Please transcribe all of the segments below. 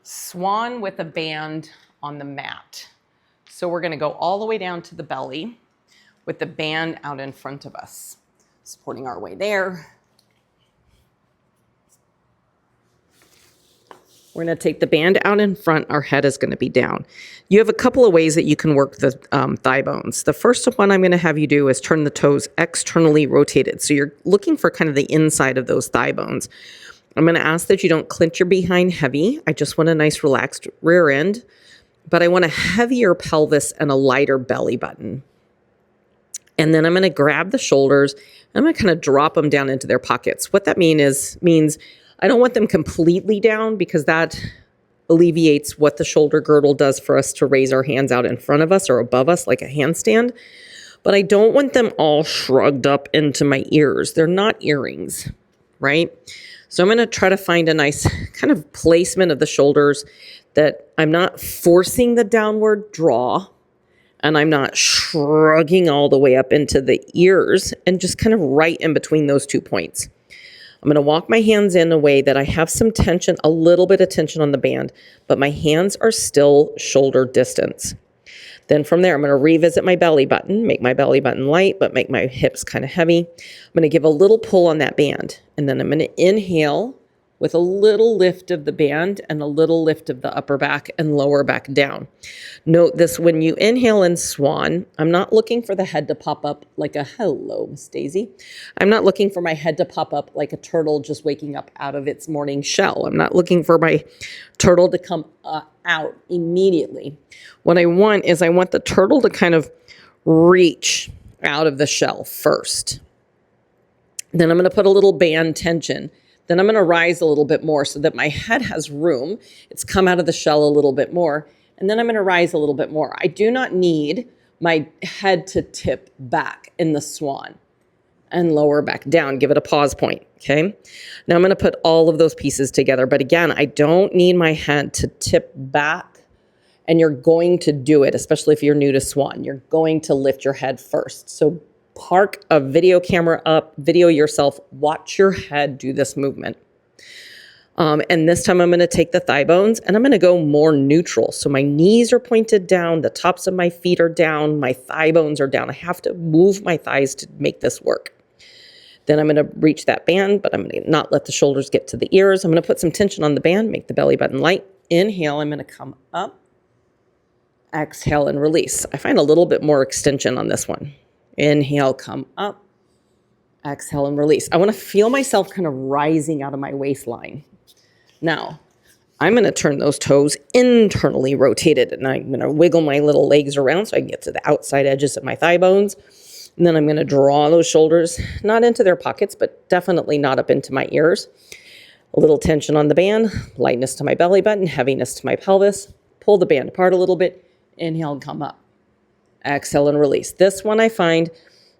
Swan with a band on the mat. So we're gonna go all the way down to the belly with the band out in front of us, supporting our way there. We're gonna take the band out in front, our head is gonna be down. You have a couple of ways that you can work the thigh bones. The first one I'm gonna have you do is turn the toes externally rotated. So you're looking for kind of the inside of those thigh bones. I'm gonna ask that you don't clench your behind heavy. I just want a nice relaxed rear end, but I want a heavier pelvis and a lighter belly button. And then I'm gonna grab the shoulders, I'm gonna kind of drop them down into their pockets. What that means I don't want them completely down because that alleviates what the shoulder girdle does for us to raise our hands out in front of us or above us like a handstand. But I don't want them all shrugged up into my ears. They're not earrings, right? So I'm going to try to find a nice kind of placement of the shoulders that I'm not forcing the downward draw and I'm not shrugging all the way up into the ears, and just kind of right in between those 2 points. I'm going to walk my hands in a way that I have some tension, a little bit of tension on the band, but my hands are still shoulder distance. Then from there, I'm going to revisit my belly button, make my belly button light, but make my hips kind of heavy. I'm going to give a little pull on that band, and then I'm going to inhale with a little lift of the band and a little lift of the upper back and lower back down. Note this, when you inhale in Swan, I'm not looking for the head to pop up like a hello, Miss Daisy. I'm not looking for my head to pop up like a turtle just waking up out of its morning shell. I'm not looking for my turtle to come out immediately. What I want is I want the turtle to kind of reach out of the shell first. Then I'm going to put a little band tension. Then I'm going to rise a little bit more so that my head has room. It's come out of the shell a little bit more. And then I'm going to rise a little bit more. I do not need my head to tip back in the Swan and lower back down. Give it a pause point, okay? Now I'm going to put all of those pieces together. But again, I don't need my head to tip back. And you're going to do it, especially if you're new to Swan. You're going to lift your head first. So park a video camera up, video yourself, watch your head do this movement. And this time I'm going to take the thigh bones and I'm going to go more neutral. So my knees are pointed down, the tops of my feet are down, my thigh bones are down. I have to move my thighs to make this work. Then I'm going to reach that band, but I'm going to not let the shoulders get to the ears. I'm going to put some tension on the band, make the belly button light. Inhale, I'm going to come up. Exhale and release. I find a little bit more extension on this one. Inhale, come up. Exhale and release. I want to feel myself kind of rising out of my waistline. Now, I'm going to turn those toes internally rotated, and I'm going to wiggle my little legs around so I can get to the outside edges of my thigh bones. And then I'm going to draw those shoulders, not into their pockets, but definitely not up into my ears. A little tension on the band, lightness to my belly button, heaviness to my pelvis. Pull the band apart a little bit. Inhale and come up. Exhale and release. This one I find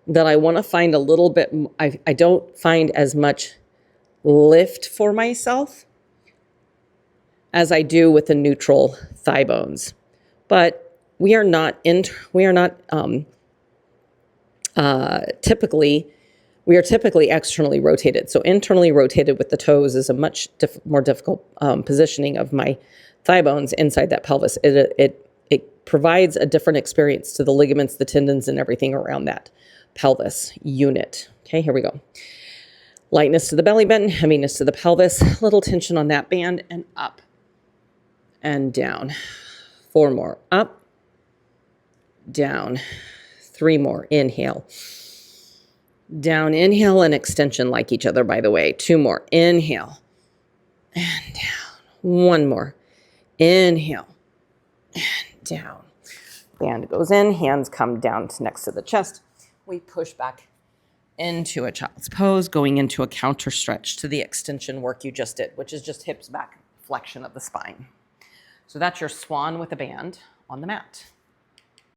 that I want to find a little bit, I don't find as much lift for myself as I do with the neutral thigh bones. But we are typically externally rotated. So internally rotated with the toes is a much more difficult positioning of my thigh bones inside that pelvis. It provides a different experience to the ligaments, the tendons, and everything around that pelvis unit. Okay, here we go. Lightness to the belly button, heaviness to the pelvis, little tension on that band, and up and down. 4 more. Up, down. 3 more. Inhale. Down, inhale, and extension like each other, by the way. 2 more. Inhale. And down. 1 more. Inhale. And down. Band goes in, hands come down to next to the chest. We push back into a child's pose, going into a counter stretch to the extension work you just did, which is just hips back, flexion of the spine. So that's your Swan with a band on the mat.